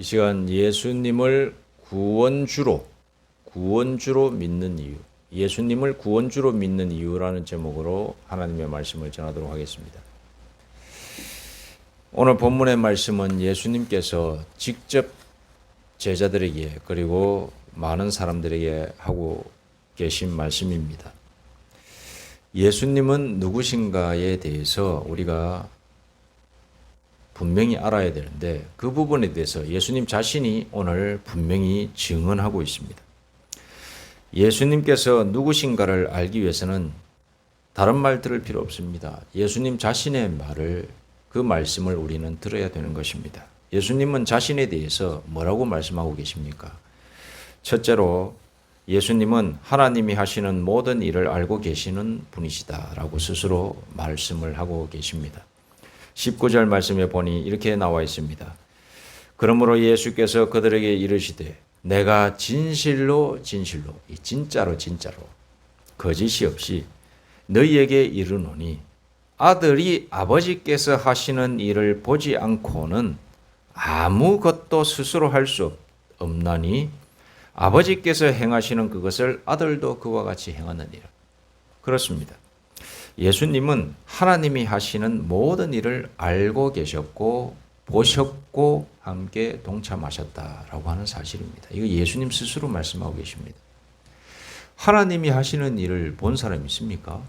이 시간 예수님을 구원주로 믿는 이유, 예수님을 구원주로 믿는 이유라는 제목으로 하나님의 말씀을 전하도록 하겠습니다. 오늘 본문의 말씀은 예수님께서 직접 제자들에게 그리고 많은 사람들에게 하고 계신 말씀입니다. 예수님은 누구신가에 대해서 우리가 분명히 알아야 되는데 그 부분에 대해서 예수님 자신이 오늘 분명히 증언하고 있습니다. 예수님께서 누구신가를 알기 위해서는 다른 말 들을 필요 없습니다. 예수님 자신의 말을, 그 말씀을 우리는 들어야 되는 것입니다. 예수님은 자신에 대해서 뭐라고 말씀하고 계십니까? 첫째로 예수님은 하나님이 하시는 모든 일을 알고 계시는 분이시다라고 스스로 말씀을 하고 계십니다. 19절 말씀에 보니 이렇게 나와 있습니다. 그러므로 예수께서 그들에게 이르시되 내가 진실로 진짜로 거짓이 없이 너희에게 이르노니 아들이 아버지께서 하시는 일을 보지 않고는 아무것도 스스로 할 수 없나니 아버지께서 행하시는 그것을 아들도 그와 같이 행하느니라. 그렇습니다. 예수님은 하나님이 하시는 모든 일을 알고 계셨고 보셨고 함께 동참하셨다라고 하는 사실입니다. 이거 예수님 스스로 말씀하고 계십니다. 하나님이 하시는 일을 본 사람이 있습니까?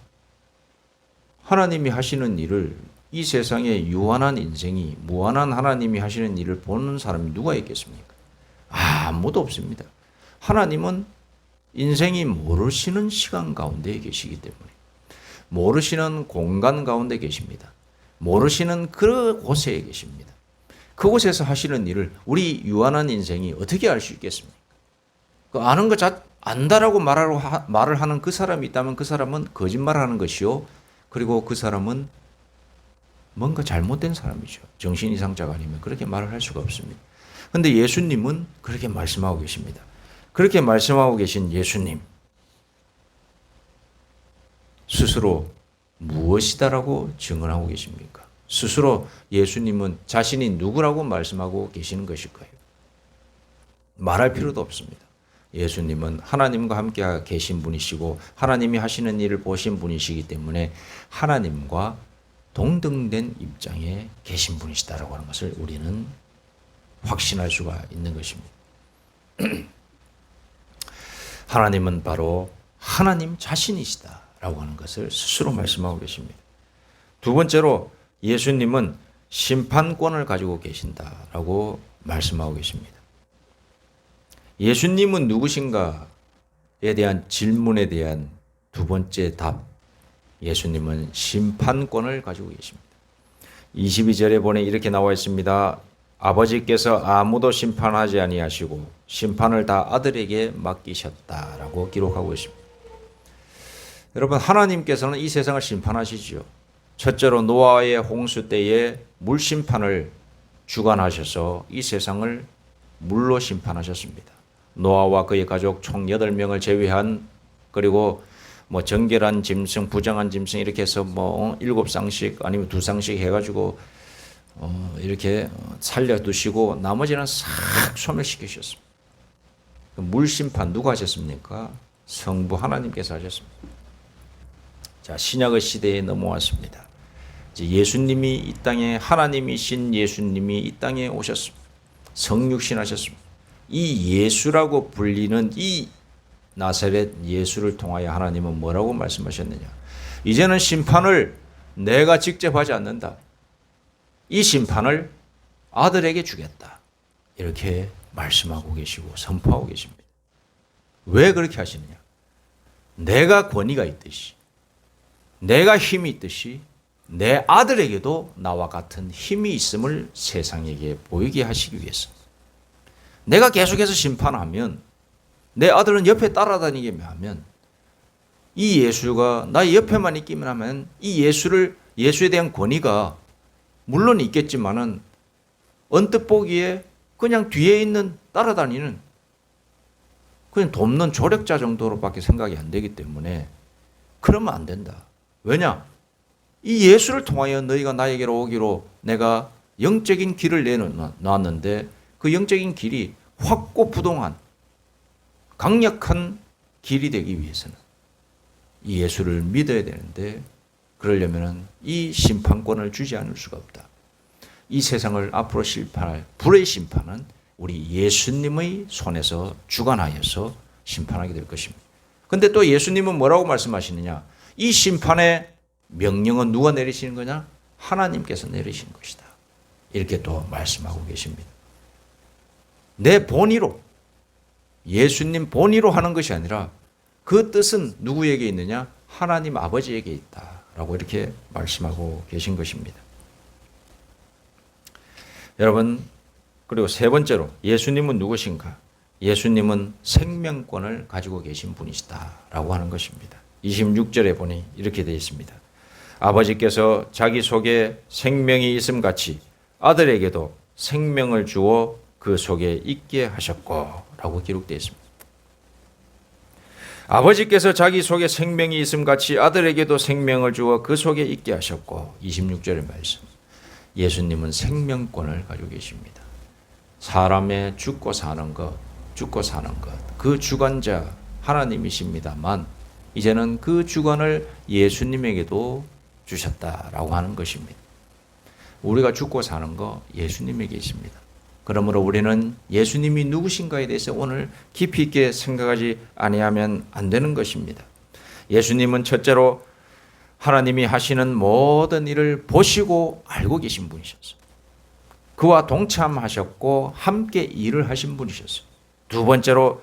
하나님이 하시는 일을, 이 세상에 유한한 인생이, 무한한 하나님이 하시는 일을 보는 사람이 누가 있겠습니까? 아무도 없습니다. 하나님은 인생이 모르시는 시간 가운데 계시기 때문에, 모르시는 공간 가운데 계십니다. 모르시는 그곳에 계십니다. 그곳에서 하시는 일을 우리 유한한 인생이 어떻게 알 수 있겠습니까? 그 아는 것 안다라고 말을 하는 그 사람이 있다면 그 사람은 거짓말하는 것이요. 그리고 그 사람은 뭔가 잘못된 사람이죠. 정신 이상자가 아니면 그렇게 말을 할 수가 없습니다. 그런데 예수님은 그렇게 말씀하고 계십니다. 그렇게 말씀하고 계신 예수님 스스로 무엇이다라고 증언하고 계십니까? 스스로 예수님은 자신이 누구라고 말씀하고 계시는 것일까요? 말할 필요도 없습니다. 예수님은 하나님과 함께 계신 분이시고 하나님이 하시는 일을 보신 분이시기 때문에 하나님과 동등된 입장에 계신 분이시다라고 하는 것을 우리는 확신할 수가 있는 것입니다. 하나님은 바로 하나님 자신이시다라고 하는 것을 스스로 말씀하고 계십니다. 두 번째로 예수님은 심판권을 가지고 계신다라고 말씀하고 계십니다. 예수님은 누구신가에 대한 질문에 대한 두 번째 답, 예수님은 심판권을 가지고 계십니다. 22절에 보니 이렇게 나와 있습니다. 아버지께서 아무도 심판하지 아니하시고 심판을 다 아들에게 맡기셨다라고 기록하고 있습니다. 여러분, 하나님께서는 이 세상을 심판하시죠. 첫째로 노아의 홍수 때에 물 심판을 주관하셔서 이 세상을 물로 심판하셨습니다. 노아와 그의 가족 총 8명을 제외한, 그리고 정결한 짐승, 부정한 짐승 이렇게 해서 7쌍씩 아니면 2쌍씩 해가지고 이렇게 살려두시고 나머지는 싹 소멸시키셨습니다. 물 심판 누가 하셨습니까? 성부 하나님께서 하셨습니다. 자, 신약의 시대에 넘어왔습니다. 이제 예수님이 이 땅에, 하나님이신 예수님이 이 땅에 오셨습니다. 성육신하셨습니다. 이 예수라고 불리는 이 나사렛 예수를 통하여 하나님은 뭐라고 말씀하셨느냐? 이제는 심판을 내가 직접 하지 않는다. 이 심판을 아들에게 주겠다. 이렇게 말씀하고 계시고 선포하고 계십니다. 왜 그렇게 하시느냐? 내가 권위가 있듯이, 내가 힘이 있듯이 내 아들에게도 나와 같은 힘이 있음을 세상에게 보이게 하시기 위해서. 내가 계속해서 심판하면, 내 아들은 옆에 따라다니기만 하면, 이 예수가 나의 옆에만 있기만 하면 이 예수에 대한 권위가 물론 있겠지만은 언뜻 보기에 그냥 뒤에 있는 따라다니는 그냥 돕는 조력자 정도로밖에 생각이 안 되기 때문에 그러면 안 된다. 왜냐? 이 예수를 통하여 너희가 나에게로 오기로 내가 영적인 길을 내놨는데 그 영적인 길이 확고부동한 강력한 길이 되기 위해서는 이 예수를 믿어야 되는데, 그러려면 이 심판권을 주지 않을 수가 없다. 이 세상을 앞으로 심판할 불의 심판은 우리 예수님의 손에서 주관하여서 심판하게 될 것입니다. 근데 또 예수님은 뭐라고 말씀하시느냐? 이 심판의 명령은 누가 내리시는 거냐? 하나님께서 내리신 것이다. 이렇게 또 말씀하고 계십니다. 내 본의로, 예수님 본의로 하는 것이 아니라 그 뜻은 누구에게 있느냐? 하나님 아버지에게 있다라고 이렇게 말씀하고 계신 것입니다. 여러분, 그리고 세 번째로 예수님은 누구신가? 예수님은 생명권을 가지고 계신 분이시다라고 하는 것입니다. 26절에 보니 이렇게 되어 있습니다. 아버지께서 자기 속에 생명이 있음 같이 아들에게도 생명을 주어 그 속에 있게 하셨고 라고 기록되어 있습니다. 아버지께서 자기 속에 생명이 있음 같이 아들에게도 생명을 주어 그 속에 있게 하셨고, 26절의 말씀. 예수님은 생명권을 가지고 계십니다. 사람의 죽고 사는 것, 그 주관자 하나님이십니다만 이제는 그 주관을 예수님에게도 주셨다라고 하는 것입니다. 우리가 죽고 사는 거 예수님에게 있습니다. 그러므로 우리는 예수님이 누구신가에 대해서 오늘 깊이 있게 생각하지 아니하면 안 되는 것입니다. 예수님은 첫째로 하나님이 하시는 모든 일을 보시고 알고 계신 분이셨어요. 그와 동참하셨고 함께 일을 하신 분이셨어요. 두 번째로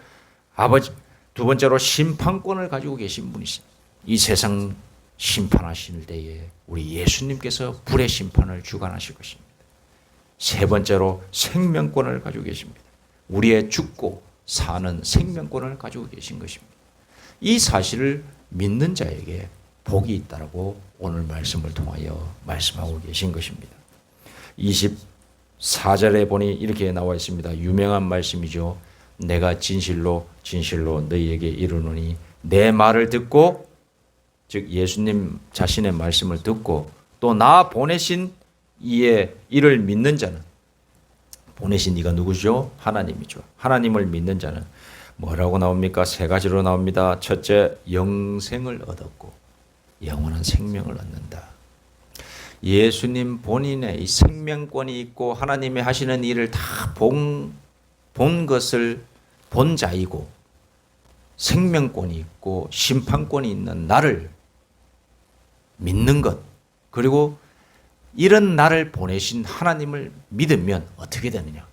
심판권을 가지고 계신 분이시죠. 이 세상 심판하실 때에 우리 예수님께서 불의 심판을 주관하실 것입니다. 세 번째로 생명권을 가지고 계십니다. 우리의 죽고 사는 생명권을 가지고 계신 것입니다. 이 사실을 믿는 자에게 복이 있다라고 오늘 말씀을 통하여 말씀하고 계신 것입니다. 24절에 보니 이렇게 나와 있습니다. 유명한 말씀이죠. 내가 진실로 너희에게 이르노니 내 말을 듣고, 즉 예수님 자신의 말씀을 듣고 또 나 보내신 이의 이를 믿는 자는, 보내신 이가 누구죠? 하나님이죠. 하나님을 믿는 자는 뭐라고 나옵니까? 세 가지로 나옵니다. 첫째, 영생을 얻었고 영원한 생명을 얻는다. 예수님 본인의 이 생명권이 있고 하나님이 하시는 일을 다 본 것을 본 자이고 생명권이 있고 심판권이 있는 나를 믿는 것, 그리고 이런 나를 보내신 하나님을 믿으면 어떻게 되느냐?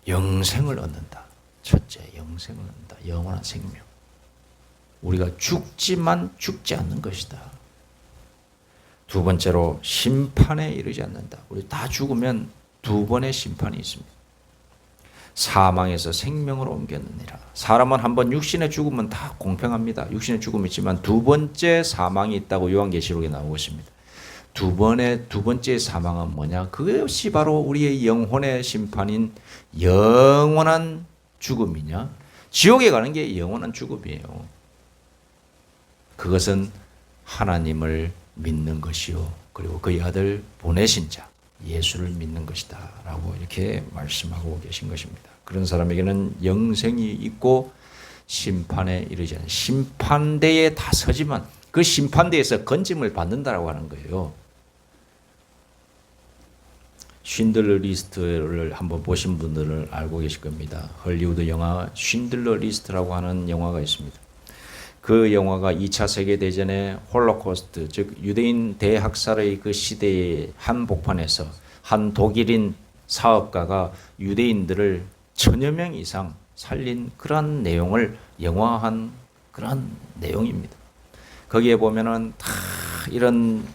영생을 얻는다. 첫째, 영생을 얻는다. 영원한 생명. 우리가 죽지만 죽지 않는 것이다. 두 번째로 심판에 이르지 않는다. 우리 다 죽으면 두 번의 심판이 있습니다. 사망에서 생명으로 옮겼느니라. 사람은 한번 육신의 죽음은 다 공평합니다. 육신의 죽음이 있지만 두 번째 사망이 있다고 요한계시록에 나오고 있습니다. 두 번째 사망은 뭐냐? 그것이 바로 우리의 영혼의 심판인 영원한 죽음이냐? 지옥에 가는 게 영원한 죽음이에요. 그것은 하나님을 믿는 것이요, 그리고 그의 아들 보내신 자 예수를 믿는 것이다 라고 이렇게 말씀하고 계신 것입니다. 그런 사람에게는 영생이 있고 심판에 이르지 않는, 심판대에 다 서지만 그 심판대에서 건짐을 받는다라고 하는 거예요. 쉰들러 리스트를 한번 보신 분들은 알고 계실 겁니다. 헐리우드 영화 쉰들러 리스트라고 하는 영화가 있습니다. 그 영화가 2차 세계대전의 홀로코스트, 즉 유대인 대학살의 그 시대의 한복판에서 한 독일인 사업가가 유대인들을 1000여 명 이상 살린 그런 내용을 영화한 그런 내용입니다. 거기에 보면은 다 이런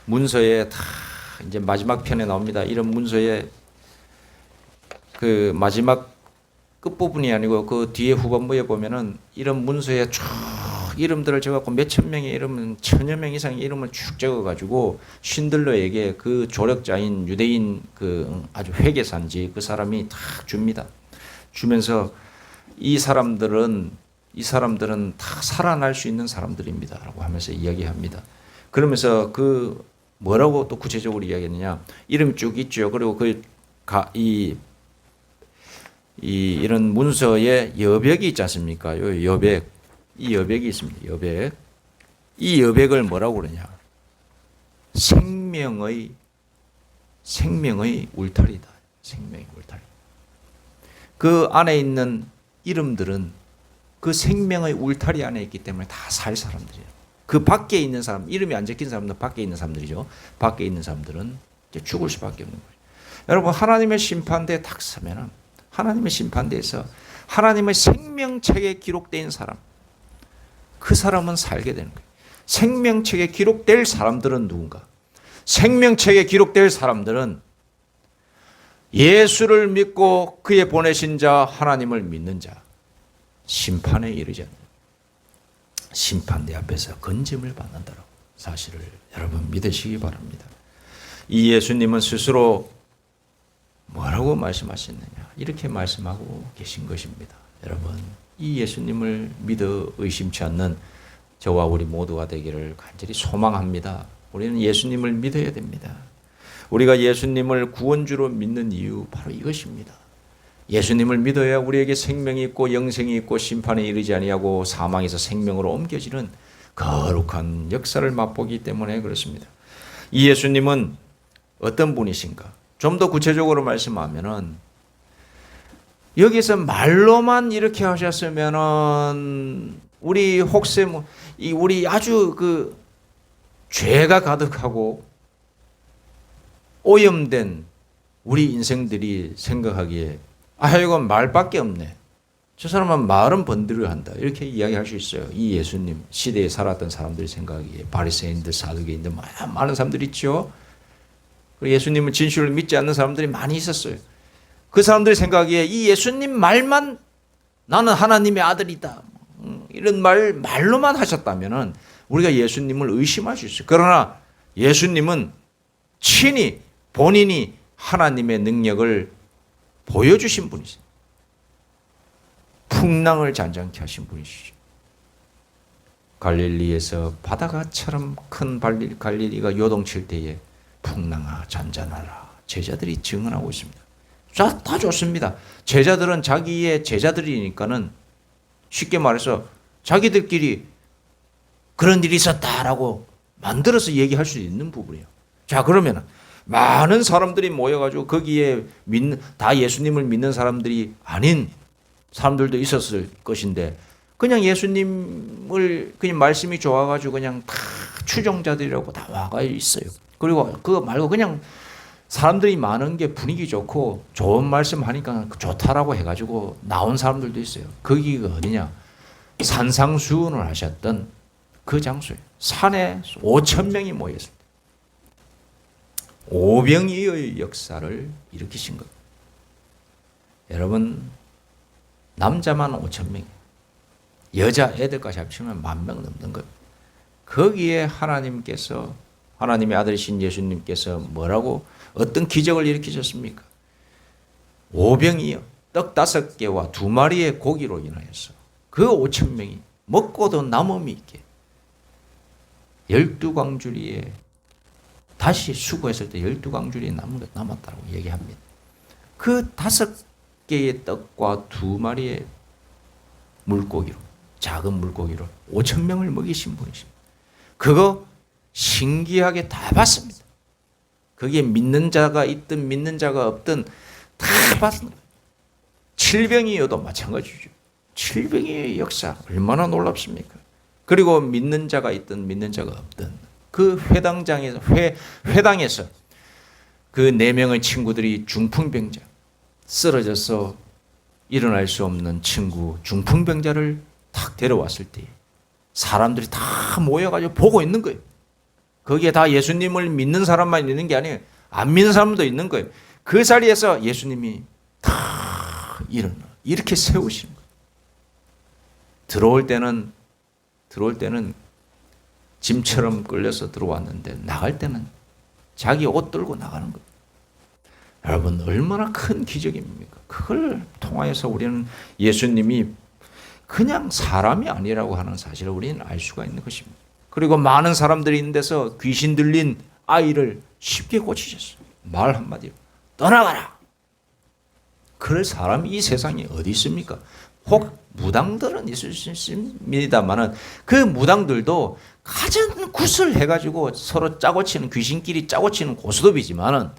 문서에 다 이제 마지막 편에 나옵니다. 이런 문서에 그 마지막 끝부분이 아니고 그 뒤에 후반부에 보면은 이런 문서에 쭉 이름들을 적어갖고 몇천 명의 이름은 1000여 명 이상의 이름을 쭉 적어가지고 쉰들러에게 그 조력자인 유대인 그 아주 회계사인지 그 사람이 다 줍니다. 주면서 이 사람들은 다 살아날 수 있는 사람들입니다라고 하면서 이야기합니다. 그러면서 그 뭐라고 또 구체적으로 이야기했느냐? 이름이 쭉 있죠. 그리고 그 이런 문서에 여백이 있지 않습니까? 요 여백, 이 여백이 있습니다. 여백. 이 여백을 뭐라고 그러냐? 생명의 울타리다. 생명의 울타리. 그 안에 있는 이름들은 그 생명의 울타리 안에 있기 때문에 다 살 사람들이에요. 그 밖에 있는 사람, 이름이 안 적힌 사람들은 밖에 있는 사람들이죠. 밖에 있는 사람들은 이제 죽을 수밖에 없는 거예요. 여러분, 하나님의 심판대에 딱 서면은 하나님의 심판대에서 하나님의 생명책에 기록된 사람, 그 사람은 살게 되는 거예요. 생명책에 기록될 사람들은 누군가? 생명책에 기록될 사람들은 예수를 믿고 그의 보내신 자 하나님을 믿는 자, 심판에 이르지 않는 심판대 앞에서 건짐을 받는다라고 사실을 여러분 믿으시기 바랍니다. 이 예수님은 스스로 뭐라고 말씀하셨느냐? 이렇게 말씀하고 계신 것입니다. 여러분, 이 예수님을 믿어 의심치 않는 저와 우리 모두가 되기를 간절히 소망합니다. 우리는 예수님을 믿어야 됩니다. 우리가 예수님을 구원주로 믿는 이유 바로 이것입니다. 예수님을 믿어야 우리에게 생명이 있고 영생이 있고 심판에 이르지 아니하고 사망에서 생명으로 옮겨지는 거룩한 역사를 맛보기 때문에 그렇습니다. 이 예수님은 어떤 분이신가? 좀 더 구체적으로 말씀하면은 여기서 말로만 이렇게 하셨으면은 우리 혹세 우리 아주 그 죄가 가득하고 오염된 우리 인생들이 생각하기에 이건 말밖에 없네. 저 사람은 말은 번들어 한다. 이렇게 이야기할 수 있어요. 이 예수님 시대에 살았던 사람들이 생각하기에 바리새인들, 사두개인들 많은 사람들이 있죠. 예수님은 진실을 믿지 않는 사람들이 많이 있었어요. 그 사람들이 생각하기에 이 예수님 말만 나는 하나님의 아들이다. 이런 말로만 하셨다면 우리가 예수님을 의심할 수 있어요. 그러나 예수님은 친히 본인이 하나님의 능력을 보여주신 분이세요. 풍랑을 잔잔케 하신 분이시죠. 갈릴리에서 바다가처럼 큰 갈릴리가 요동칠 때에 풍랑아 잔잔하라 제자들이 증언하고 있습니다. 다 좋습니다. 제자들은 자기의 제자들이니까는 쉽게 말해서 자기들끼리 그런 일이 있었다라고 만들어서 얘기할 수 있는 부분이에요. 자, 그러면 많은 사람들이 모여가지고 거기에 다 예수님을 믿는 사람들이 아닌 사람들도 있었을 것인데 그냥 예수님을 그냥 말씀이 좋아가지고 그냥 다 추종자들이라고 다 와가 있어요. 그리고 그거 말고 그냥 사람들이 많은 게 분위기 좋고 좋은 말씀 하니까 좋다라고 해가지고 나온 사람들도 있어요. 거기가 어디냐? 산상수훈을 하셨던 그 장소에 산에 5,000명이 모였을 때 오병이어의 역사를 일으키신 것. 여러분, 남자만 5,000명, 여자 애들까지 합치면 10,000명 넘는 것. 거기에 하나님의 아들이신 예수님께서 뭐라고 어떤 기적을 일으키셨습니까? 오병이어 떡 5개와 2마리의 고기로 인하여서 그 5,000명이 먹고도 남음이 있게 12광주리에 다시 수거했을 때 12광주리에 남았다고 얘기합니다. 그 5개의 떡과 2마리의 물고기로, 작은 물고기로 5,000명을 먹이신 분이십니다. 그거 신기하게 다 봤습니다. 거기에 믿는 자가 있든 믿는 자가 없든 다 봤습니다. 칠병이어도 마찬가지죠. 칠병이의 역사 얼마나 놀랍습니까? 그리고 믿는 자가 있든 믿는 자가 없든 그 회당에서 그 4명의 친구들이 중풍병자, 쓰러져서 일어날 수 없는 친구 중풍병자를 탁 데려왔을 때 사람들이 다 모여가지고 보고 있는 거예요. 거기에 다 예수님을 믿는 사람만 있는 게 아니에요. 안 믿는 사람도 있는 거예요. 그 자리에서 예수님이 다 일어나 이렇게 세우시는 거예요. 들어올 때는 짐처럼 끌려서 들어왔는데 나갈 때는 자기 옷 들고 나가는 거예요. 여러분, 얼마나 큰 기적입니까? 그걸 통하여서 우리는 예수님이 그냥 사람이 아니라고 하는 사실을 우리는 알 수가 있는 것입니다. 그리고 많은 사람들이 있는 데서 귀신 들린 아이를 쉽게 고치셨어요. 말 한마디로 떠나가라. 그럴 사람이 이 세상에 어디 있습니까? 혹 무당들은 있을 수 있습니다만은 그 무당들도 가진 굿을 해가지고 서로 짜고 치는 귀신끼리 짜고 치는 고스톱이지만은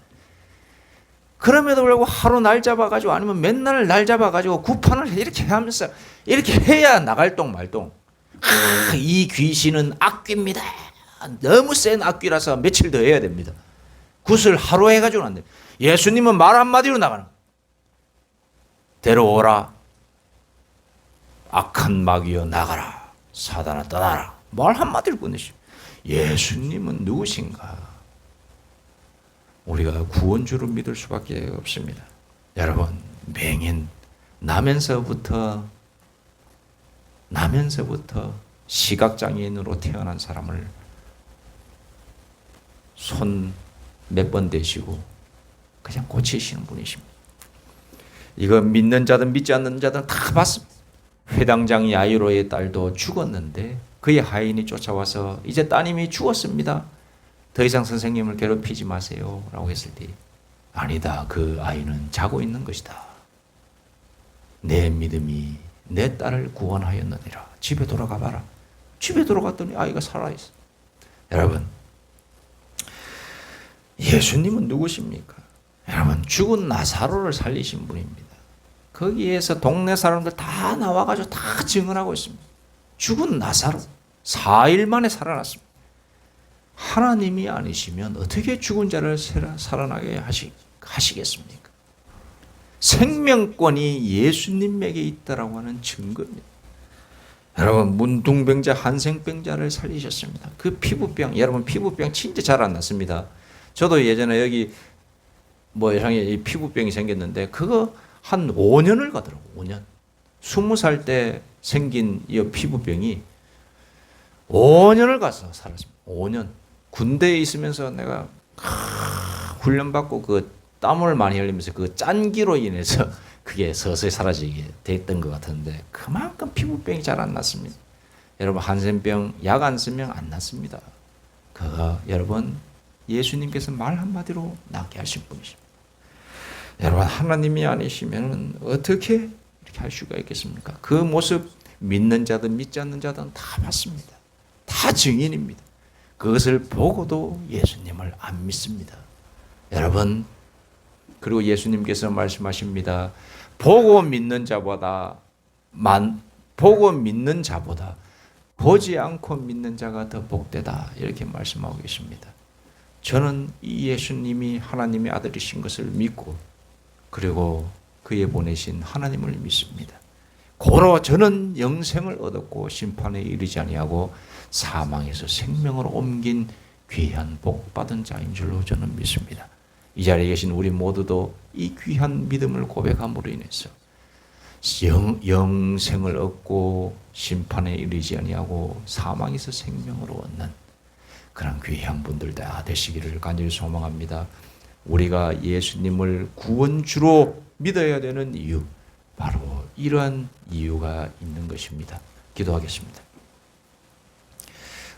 그럼에도 불구하고 하루 날 잡아가지고 아니면 맨날 날 잡아가지고 구판을 이렇게 하면서 이렇게 해야 나갈 똥 말똥. 이 귀신은 악귀입니다. 너무 센 악귀라서 며칠 더 해야 됩니다. 굿을 하루 해가지고는 안 돼요. 예수님은 말 한마디로 나가는 거예요. 데려오라. 악한 마귀여 나가라. 사단아 떠나라. 말 한마디를 꺼내시오. 예수님은 누구신가? 우리가 구원주를 믿을 수밖에 없습니다. 여러분, 맹인 나면서부터 시각장애인으로 태어난 사람을 손 몇 번 대시고 그냥 고치시는 분이십니다. 이거 믿는 자든 믿지 않는 자든 다 봤습니다. 회당장 야이로의 딸도 죽었는데 그의 하인이 쫓아와서 이제 따님이 죽었습니다. 더 이상 선생님을 괴롭히지 마세요 라고 했을 때 아니다. 그 아이는 자고 있는 것이다. 내 믿음이 내 딸을 구원하였느니라. 집에 돌아가 봐라. 집에 돌아갔더니 아이가 살아있어. 여러분, 예수님은 누구십니까? 여러분, 죽은 나사로를 살리신 분입니다. 거기에서 동네 사람들 다 나와가지고 다 증언하고 있습니다. 죽은 나사로 4일 만에 살아났습니다. 하나님이 아니시면 어떻게 죽은 자를 살아나게 하시겠습니까? 생명권이 예수님에게 있다라고 하는 증거입니다. 여러분, 문둥병자, 한생병자를 살리셨습니다. 그 피부병, 여러분 피부병 진짜 잘 안 났습니다. 저도 예전에 여기 이상하게 피부병이 생겼는데 그거 한 5년을 가더라고. 5년. 20살 때 생긴 이 피부병이 5년을 가서 살았습니다. 5년. 군대에 있으면서 내가 훈련받고 그 땀을 많이 흘리면서 그 짠기로 인해서 그게 서서히 사라지게 됐던 것 같은데 그만큼 피부병이 잘 안 났습니다. 여러분, 한센병 약 안 쓰면 안 났습니다. 그거 여러분 예수님께서 말 한마디로 낫게 하신 분이십니다. 여러분, 하나님이 아니시면 어떻게 이렇게 할 수가 있겠습니까? 그 모습 믿는 자든 믿지 않는 자든 다 봤습니다. 다 증인입니다. 그것을 보고도 예수님을 안 믿습니다. 여러분, 그리고 예수님께서 말씀하십니다. 보고 믿는 자보다 보지 않고 믿는 자가 더 복되다. 이렇게 말씀하고 계십니다. 저는 이 예수님이 하나님의 아들이신 것을 믿고 그리고 그에 보내신 하나님을 믿습니다. 고로 저는 영생을 얻었고 심판에 이르지 아니하고 사망에서 생명으로 옮긴 귀한 복 받은 자인 줄로 저는 믿습니다. 이 자리에 계신 우리 모두도 이 귀한 믿음을 고백함으로 인해서 영생을 얻고 심판에 이르지 아니하고 사망에서 생명으로 얻는 그런 귀한 분들 다 되시기를 간절히 소망합니다. 우리가 예수님을 구원주로 믿어야 되는 이유, 바로 이러한 이유가 있는 것입니다. 기도하겠습니다.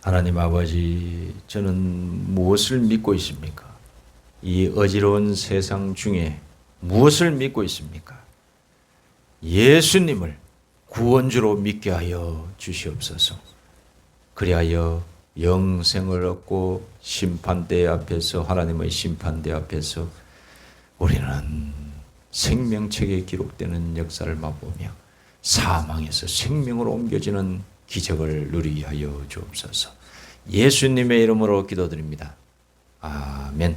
하나님 아버지, 저는 무엇을 믿고 있습니까? 이 어지러운 세상 중에 무엇을 믿고 있습니까? 예수님을 구원주로 믿게 하여 주시옵소서. 그리하여 영생을 얻고 심판대 앞에서, 하나님의 심판대 앞에서 우리는 생명책에 기록되는 역사를 맛보며 사망에서 생명으로 옮겨지는 기적을 누리게 하여 주옵소서. 예수님의 이름으로 기도드립니다. 아멘.